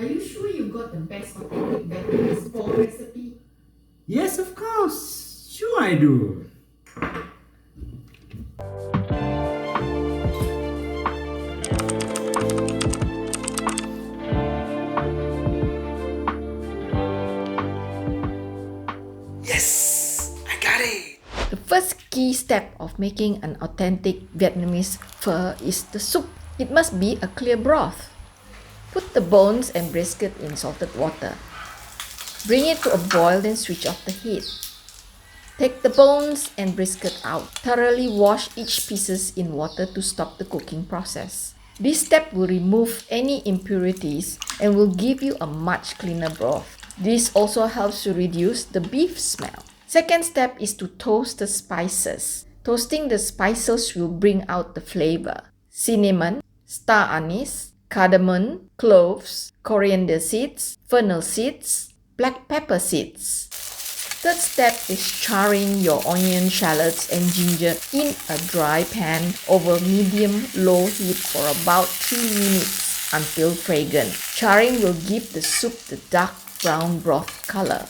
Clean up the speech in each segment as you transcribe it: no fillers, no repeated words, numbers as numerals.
Are you sure you got the best authentic Vietnamese pho recipe? Yes, of course. Sure I do. Yes, I got it. The first key step of making an authentic Vietnamese pho is the soup. It must be a clear broth. Put the bones and brisket in salted water. Bring it to a boil, then switch off the heat. Take the bones and brisket out. Thoroughly wash each pieces in water to stop the cooking process. This step will remove any impurities and will give you a much cleaner broth. This also helps to reduce the beef smell. Second step is to toast the spices. Toasting the spices will bring out the flavor. Cinnamon, star anise, cardamom, cloves, coriander seeds, fennel seeds, black pepper seeds. Third step is charring your onion, shallots and ginger in a dry pan over medium-low heat for about 3 minutes until fragrant. Charring will give the soup the dark brown broth color.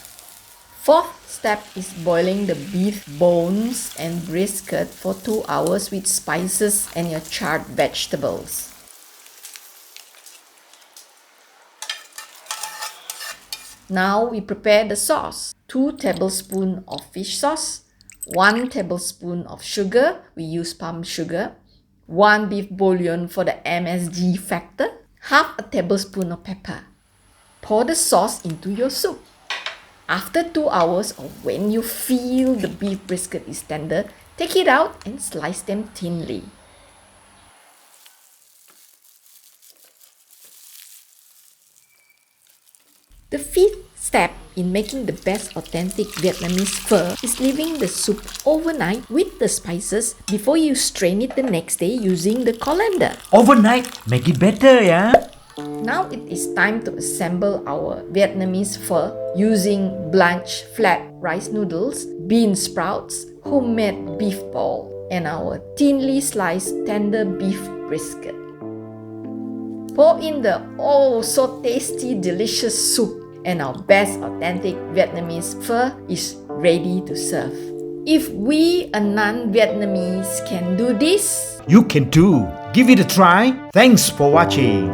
Fourth step is boiling the beef bones and brisket for 2 hours with spices and your charred vegetables. Now we prepare the sauce. 2 tablespoons of fish sauce, 1 tablespoon of sugar, we use palm sugar, 1 beef bouillon for the MSG factor, half a tablespoon of pepper. Pour the sauce into your soup. After 2 hours or when you feel the beef brisket is tender, take it out and slice them thinly. The fifth step in making the best authentic Vietnamese pho is leaving the soup overnight with the spices before you strain it the next day using the colander. Overnight, make it better, yeah? Now it is time to assemble our Vietnamese pho using blanched flat rice noodles, bean sprouts, homemade beef ball, and our thinly sliced tender beef brisket. Pour in the oh so tasty delicious soup and our best authentic Vietnamese pho is ready to serve. If we, a non-Vietnamese, can do this, You can too. Give it a try. Thanks for watching.